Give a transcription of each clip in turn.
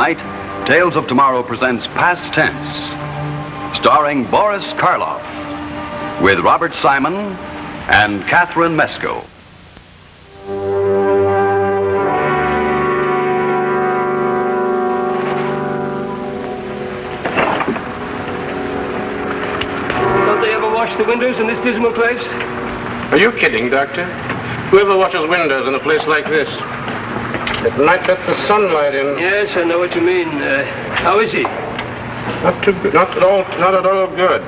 Tonight, Tales of Tomorrow presents Past Tense, starring Boris Karloff, with Robert Simon and Catherine Mesko. Don't they ever wash the windows in this dismal place? Are you kidding, Doctor? Whoever washes windows in a place like this? It might let the sunlight in. Yes, I know what you mean. How is he? Not too good. Not at all good.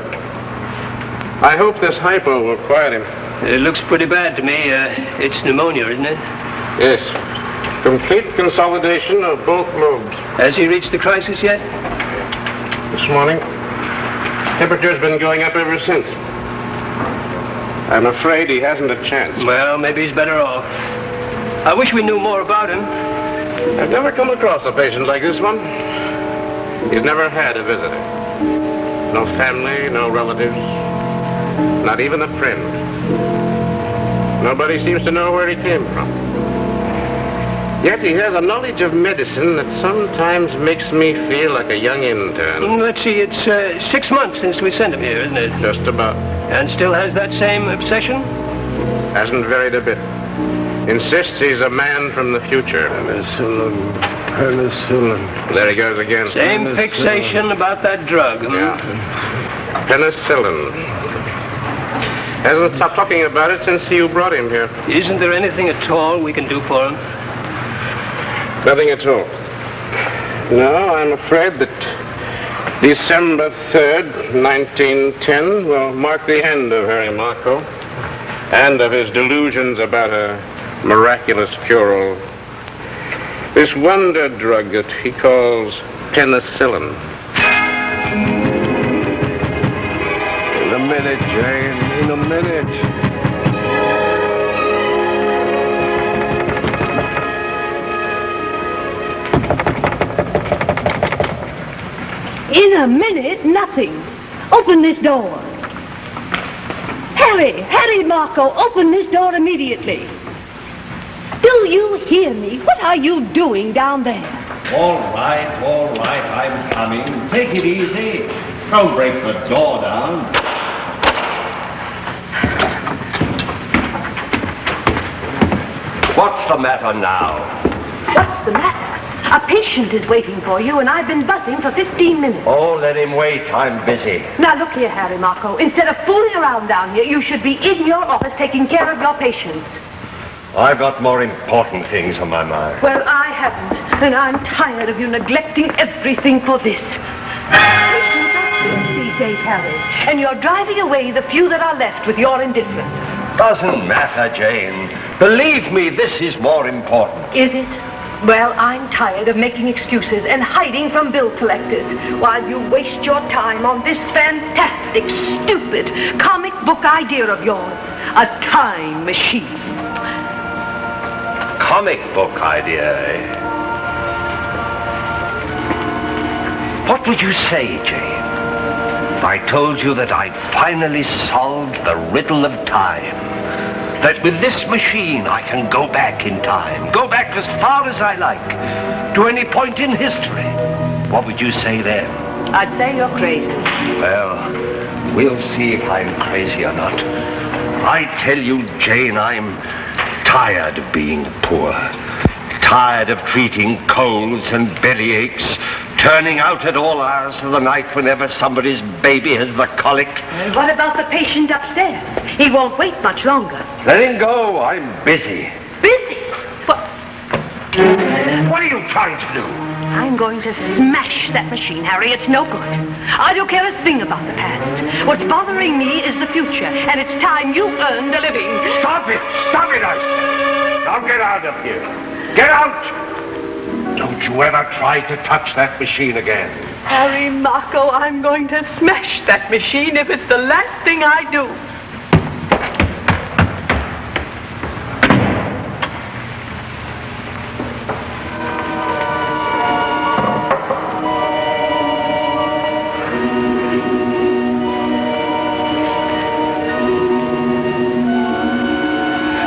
I hope this hypo will quiet him. It looks pretty bad to me. It's pneumonia, isn't it? Yes. Complete consolidation of both lobes. Has he reached the crisis yet? This morning. Temperature's been going up ever since. I'm afraid he hasn't a chance. Well, maybe he's better off. I wish we knew more about him. I've never come across a patient like this one. He's never had a visitor. No family, no relatives, not even a friend. Nobody seems to know where he came from. Yet he has a knowledge of medicine that sometimes makes me feel like a young intern. Let's see, it's 6 months since we sent him here, isn't it? Just about. And still has that same obsession? Hasn't varied a bit. Insists he's a man from the future. Penicillin. There he goes again. Same fixation about that drug. Yeah. Penicillin. Hasn't stopped talking about it since you brought him here. Isn't there anything at all we can do for him? Nothing at all. No, I'm afraid that December 3rd, 1910 will mark the end of Harry Marco and of his delusions about a miraculous cure-all. This wonder drug that he calls penicillin. In a minute, Jane. In a minute. In a minute, nothing. Open this door. Harry Marco, open this door immediately. Do you hear me? What are you doing down there? All right, I'm coming. Take it easy. Don't break the door down. What's the matter now? What's the matter? A patient is waiting for you, and I've been buzzing for 15 minutes. Oh, let him wait. I'm busy. Now, look here, Harry Marco. Instead of fooling around down here, you should be in your office taking care of your patients. I've got more important things on my mind. Well, I haven't, and I'm tired of you neglecting everything for this. Patients are sick these days, Harry, and you're driving away the few that are left with your indifference. Doesn't matter, Jane. Believe me, this is more important. Is it? Well, I'm tired of making excuses and hiding from bill collectors while you waste your time on this fantastic, stupid comic book idea of yours, a time machine. Comic book idea, eh? What would you say, Jane, if I told you that I'd finally solved the riddle of time? That with this machine I can go back in time, go back as far as I like, to any point in history. What would you say then? I'd say you're crazy. Well, we'll see if I'm crazy or not. I tell you, Jane, I'm tired of being poor. Tired of treating colds and bellyaches, turning out at all hours of the night whenever somebody's baby has the colic. What about the patient upstairs? He won't wait much longer. Let him go. I'm busy. Busy? What are you trying to do? I'm going to smash that machine, Harry. It's no good. I don't care a thing about the past. What's bothering me is the future, and it's time you earned a living. Stop it! Stop it, I say! Now get out of here. Get out! Don't you ever try to touch that machine again. Harry Marco, I'm going to smash that machine if it's the last thing I do.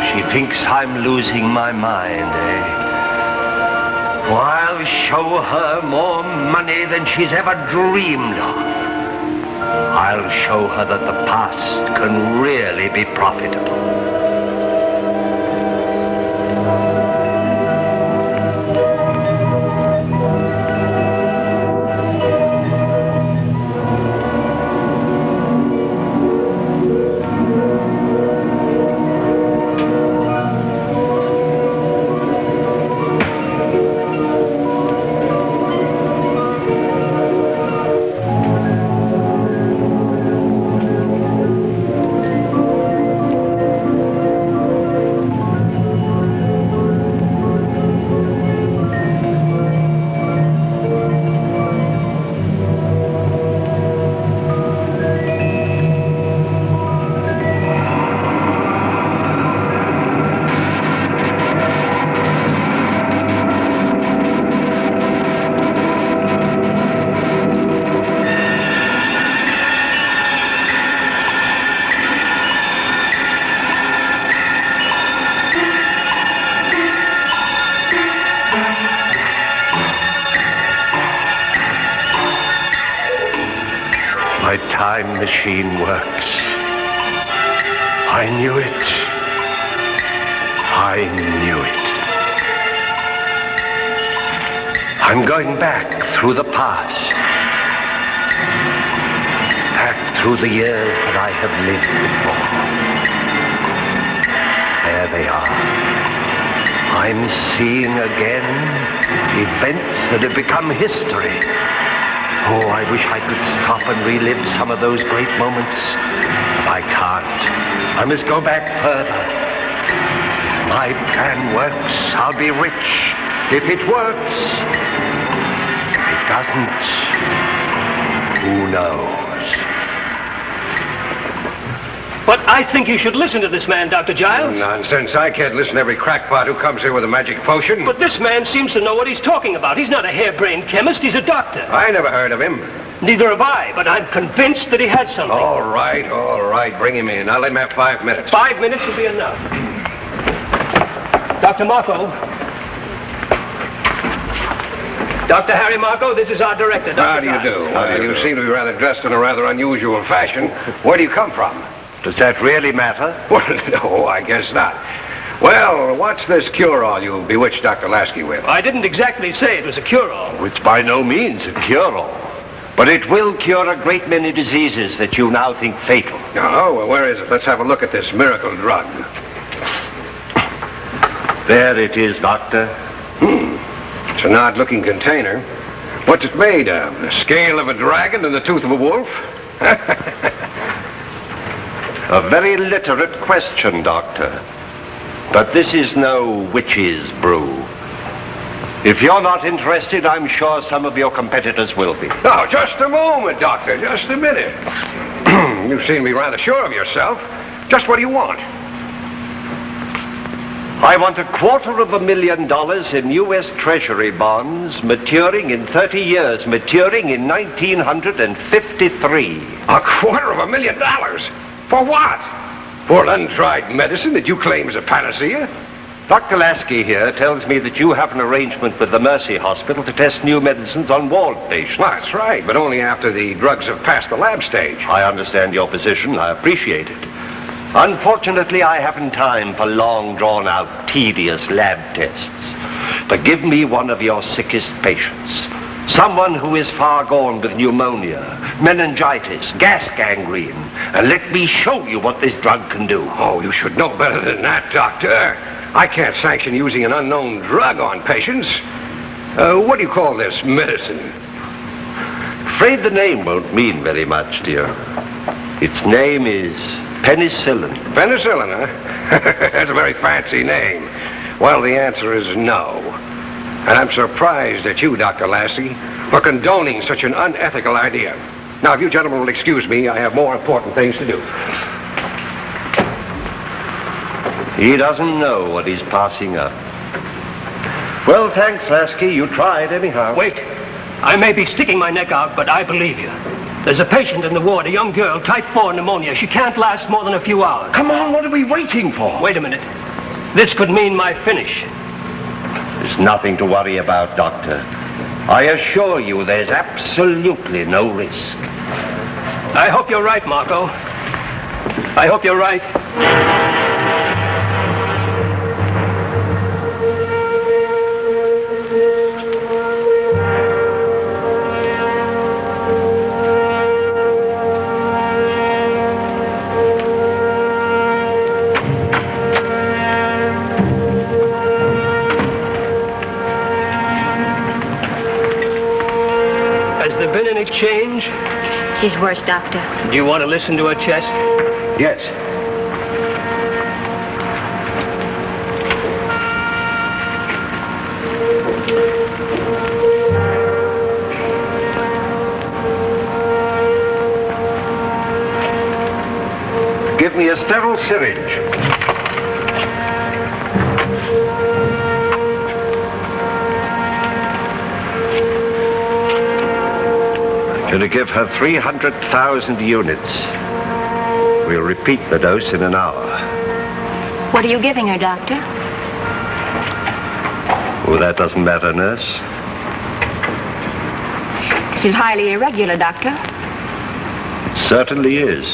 She thinks I'm losing my mind, eh? While I'll show her more money than she's ever dreamed of. I'll show her that the past can really be profitable. My time machine works. I knew it. I knew it. I'm going back through the past. Back through the years that I have lived before. There they are. I'm seeing again events that have become history. Oh, I wish I could stop and relive some of those great moments. But I can't. I must go back further. If my plan works, I'll be rich. If it works, if it doesn't, who knows? But I think you should listen to this man, Dr. Giles. Nonsense. I can't listen to every crackpot who comes here with a magic potion. But this man seems to know what he's talking about. He's not a harebrained chemist. He's a doctor. I never heard of him. Neither have I, but I'm convinced that he has something. All right. Bring him in. I'll let him have 5 minutes. 5 minutes will be enough. Dr. Marco. Dr. Harry Marco, this is our director. How do you do? You seem to be rather dressed in a rather unusual fashion. Where do you come from? Does that really matter? Well, no, I guess not. Well, what's this cure-all you bewitched Dr. Lasky with? I didn't exactly say it was a cure-all. It's by no means a cure-all. But it will cure a great many diseases that you now think fatal. Oh, well, where is it? Let's have a look at this miracle drug. There it is, Doctor. It's an odd-looking container. What's it made of? The scale of a dragon and the tooth of a wolf? A very literate question, Doctor. But this is no witch's brew. If you're not interested, I'm sure some of your competitors will be. Oh, just a moment, Doctor. Just a minute. You seem to be rather sure of yourself. Just what do you want? I want $250,000 in U.S. Treasury bonds maturing in 30 years, maturing in 1953. $250,000? For what? For an untried medicine that you claim is a panacea? Dr. Lasky here tells me that you have an arrangement with the Mercy Hospital to test new medicines on ward patients. Well, that's right, but only after the drugs have passed the lab stage. I understand your position. I appreciate it. Unfortunately, I haven't time for long, drawn-out, tedious lab tests. But give me one of your sickest patients. Someone who is far gone with pneumonia, meningitis, gas gangrene, and let me show you what this drug can do. Oh, you should know better than that, Doctor. I can't sanction using an unknown drug on patients. What do you call this medicine? Afraid the name won't mean very much, dear. Its name is penicillin. Penicillin, huh? That's a very fancy name. Well, the answer is no. And I'm surprised at you, Dr. Lassie, for condoning such an unethical idea. Now, if you gentlemen will excuse me, I have more important things to do. He doesn't know what he's passing up. Well, thanks, Lasky. You tried anyhow. Wait. I may be sticking my neck out, but I believe you. There's a patient in the ward, a young girl, type 4 pneumonia. She can't last more than a few hours. Come on, what are we waiting for? Wait a minute. This could mean my finish. Is It's nothing to worry about, Doctor. I assure you there's absolutely no risk. I hope you're right, Marco. I hope you're right. Has there been any change? She's worse, Doctor. Do you want to listen to her chest? Yes. Give me a sterile syringe. I'm going to give her 300,000 units. We'll repeat the dose in an hour. What are you giving her, Doctor? Oh, that doesn't matter, nurse. She's highly irregular, Doctor. It certainly is.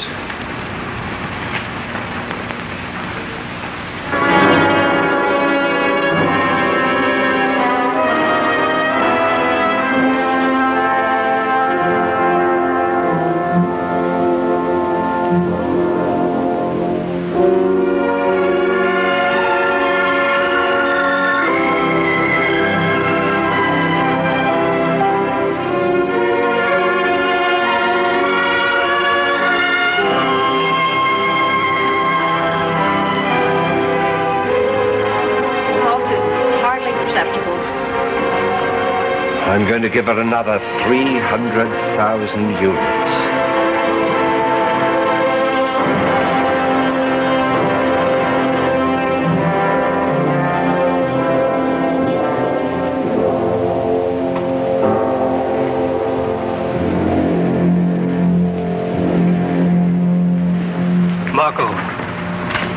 I'm going to give her another 300,000 units. Marco,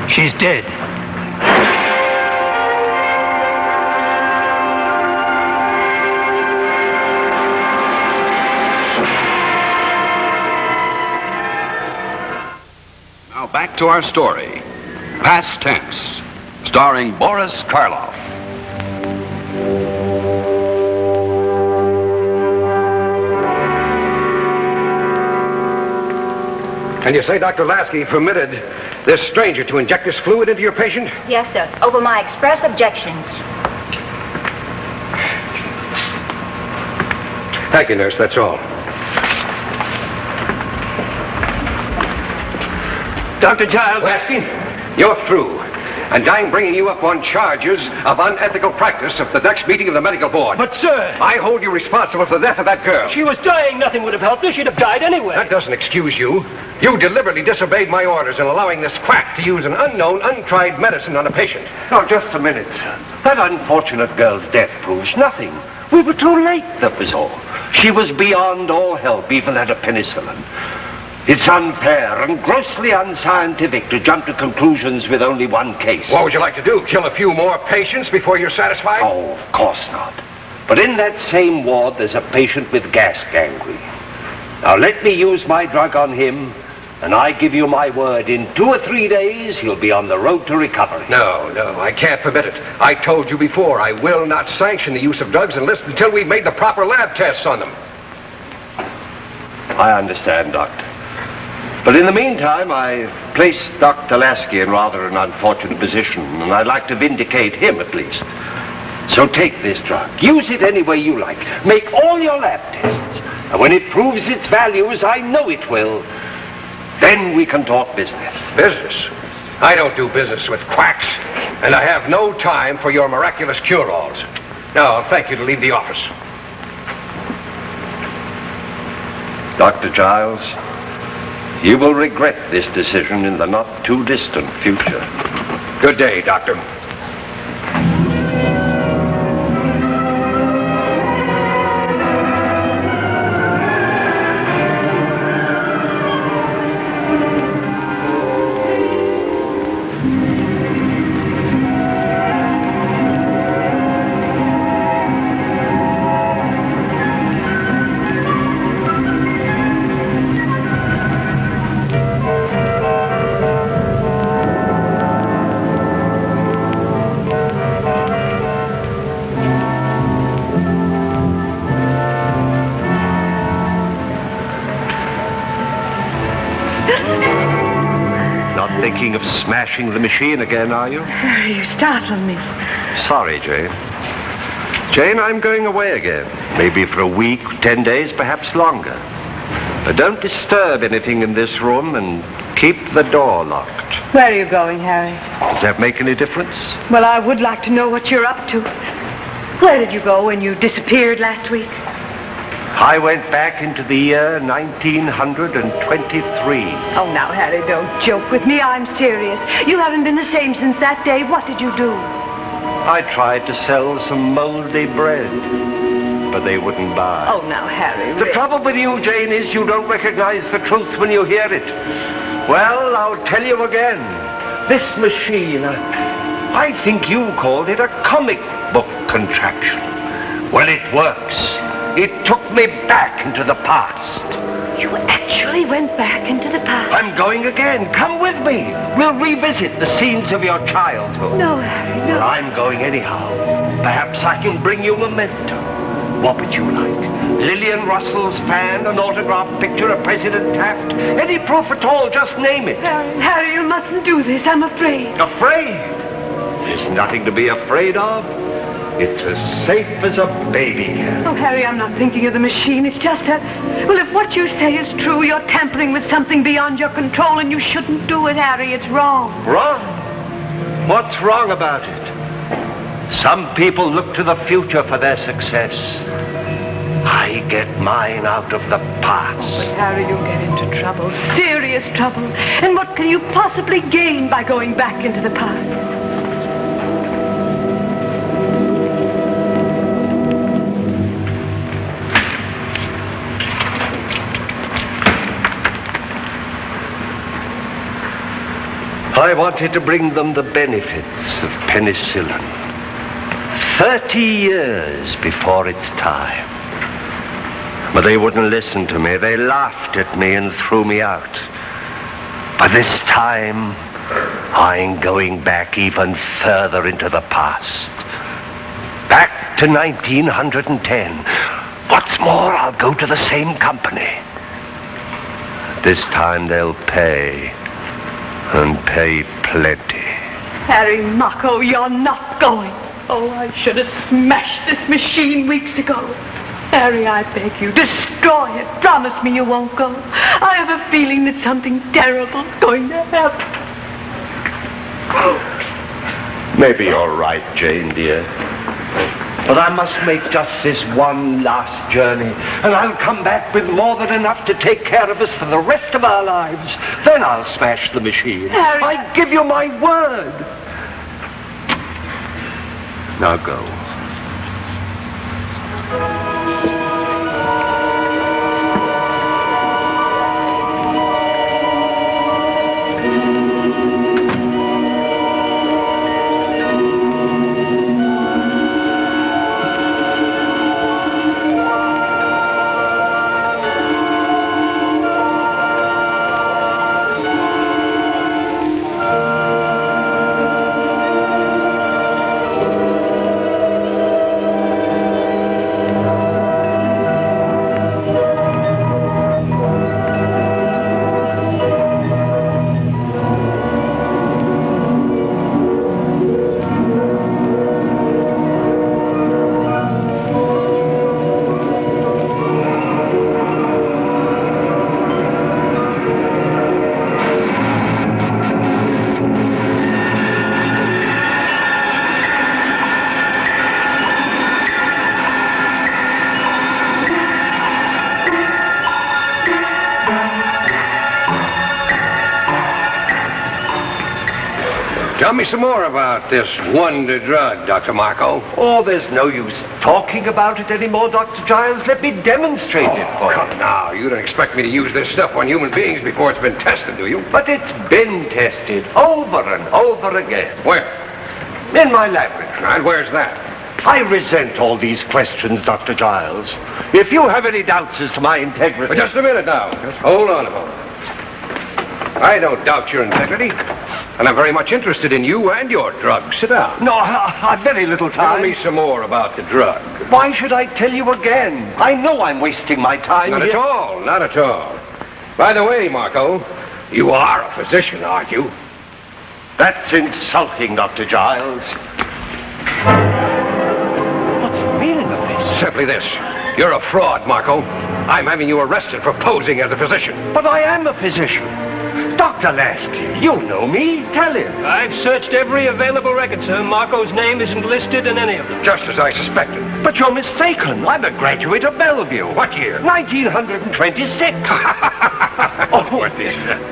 she's dead. Now back to our story, Past Tense, starring Boris Karloff. And you say Dr. Lasky permitted this stranger to inject this fluid into your patient? Yes, sir. Over my express objections. Thank you, nurse. That's all. Dr. Giles. Lasky, you're through. And I'm bringing you up on charges of unethical practice at the next meeting of the medical board. But, sir, I hold you responsible for the death of that girl. she was dying. Nothing would have helped her. She'd have died anyway. That doesn't excuse you. You deliberately disobeyed my orders in allowing this quack to use an unknown, untried medicine on a patient. Now, just a minute, sir. That unfortunate girl's death proves nothing. We were too late, that was all. She was beyond all help, even at a penicillin. It's unfair and grossly unscientific to jump to conclusions with only one case. What would you like to do? Kill a few more patients before you're satisfied? Oh, of course not. But in that same ward, there's a patient with gas gangrene. Now, let me use my drug on him, and I give you my word, in 2 or 3 days, he'll be on the road to recovery. No, I can't permit it. I told you before, I will not sanction the use of drugs until we've made the proper lab tests on them. I understand, Doctor. But in the meantime, I've placed Dr. Lasky in rather an unfortunate position, and I'd like to vindicate him at least. So take this drug. Use it any way you like. Make all your lab tests. And when it proves its value, as I know it will, then we can talk business. Business? I don't do business with quacks, and I have no time for your miraculous cure-alls. Now, I'll thank you to leave the office. Dr. Giles, you will regret this decision in the not-too-distant future. Good day, Doctor. thinking of smashing the machine again, are you? You startled me. Sorry, Jane. Jane, I'm going away again. Maybe for a week, 10 days, perhaps longer. But don't disturb anything in this room and keep the door locked. Where are you going, Harry? Does that make any difference? Well, I would like to know what you're up to. Where did you go when you disappeared last week? I went back into the year 1923. Oh, now, Harry, don't joke with me. I'm serious. You haven't been the same since that day. What did you do? I tried to sell some moldy bread, but they wouldn't buy. Oh, now, Harry. The trouble with you, Jane, is you don't recognize the truth when you hear it. Well, I'll tell you again. This machine, I think you called it a comic book contraption. Well, it works. It took me back into the past. You actually went back into the past? I'm going again. Come with me. We'll revisit the scenes of your childhood. No, Harry, no. Well, I'm going anyhow. Perhaps I can bring you a memento. What would you like? Lillian Russell's fan, an autographed picture of President Taft? Any proof at all, just name it. Harry, you mustn't do this. I'm afraid. Afraid? There's nothing to be afraid of. It's as safe as a baby. Oh, Harry, I'm not thinking of the machine. It's just that, well, if what you say is true, you're tampering with something beyond your control, and you shouldn't do it, Harry. It's wrong. Wrong? What's wrong about it? Some people look to the future for their success. I get mine out of the past. Oh, but Harry, you'll get into trouble, serious trouble. And what can you possibly gain by going back into the past? I wanted to bring them the benefits of penicillin. 30 years before its time. But they wouldn't listen to me. They laughed at me and threw me out. But this time, I'm going back even further into the past. Back to 1910. What's more, I'll go to the same company. This time they'll pay. And pay plenty. Harry Mocko, you're not going. Oh, I should have smashed this machine weeks ago. Harry, I beg you, destroy it. Promise me you won't go. I have a feeling that something terrible's going to happen. Maybe you're right, Jane, dear. But I must make just this one last journey, and I'll come back with more than enough to take care of us for the rest of our lives. Then I'll smash the machine. Harry, I give you my word. Now go. Tell me some more about this wonder drug, Dr. Marco. Oh, there's no use talking about it anymore, Dr. Giles. Let me demonstrate it for you. Come now, you don't expect me to use this stuff on human beings before it's been tested, do you? But it's been tested over and over again. Where? In my laboratory. And where's that? I resent all these questions, Dr. Giles. If you have any doubts as to my integrity... But just a minute now. Just hold on a moment. I don't doubt your integrity. And I'm very much interested in you and your drug. Sit down. No, I've very little time. Tell me some more about the drug. Why should I tell you again? I know I'm wasting my time Not here. at all. Not at all. By the way, Marco, you are a physician, aren't you? That's insulting, Dr. Giles. What's the meaning of this? Simply this. You're a fraud, Marco. I'm having you arrested for posing as a physician. But I am a physician. Dr. Lasky, you know me. Tell him. I've searched every available record, sir. Marco's name isn't listed in any of them. Just as I suspected. But you're mistaken. I'm a graduate of Bellevue. What year? 1926.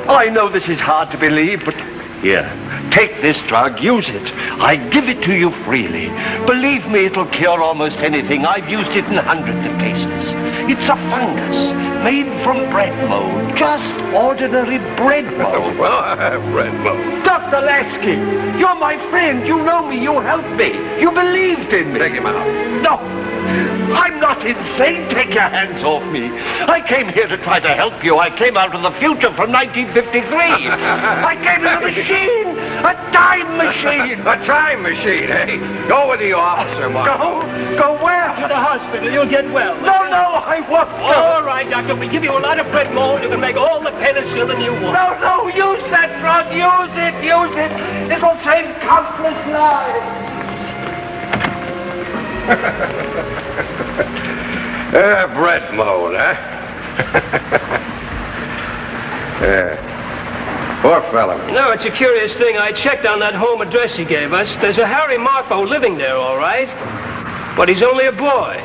I know this is hard to believe, but here, take this drug, use it. I give it to you freely. Believe me, it'll cure almost anything. I've used it in hundreds of cases. It's a fungus made from bread mold. Just ordinary bread mold. Bread mold. Dr. Lasky, you're my friend. You know me. You helped me. You believed in me. Take him out. No. I'm not insane. Take your hands off me. I came here to try to help you. I came out of the future from 1953. I came in a machine. A time machine. A time machine, eh? Go with the officer, Marco. Go where? To the hospital. You'll get well. No, I won't. All right, doctor. We give you a lot of bread mold. You can make all the penicillin you want. No, use that drug. Use it. It'll save countless lives. Bread mold, huh? Poor fella. No, it's a curious thing. I checked on that home address he gave us. There's a Harry Marco living there, all right. But he's only a boy.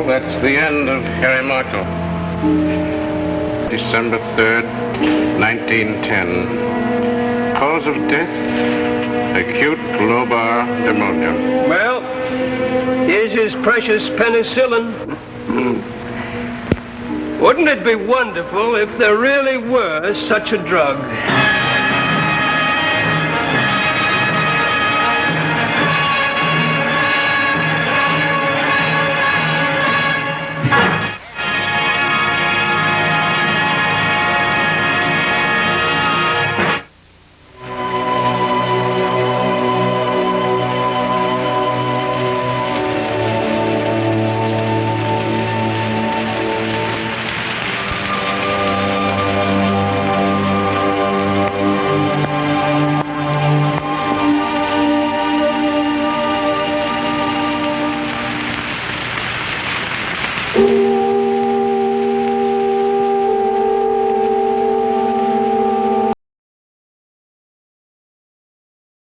That's the end of Harry Marco. December 3rd, 1910. Cause of death, acute lobar pneumonia. Well, here's his precious penicillin. Wouldn't it be wonderful if there really were such a drug?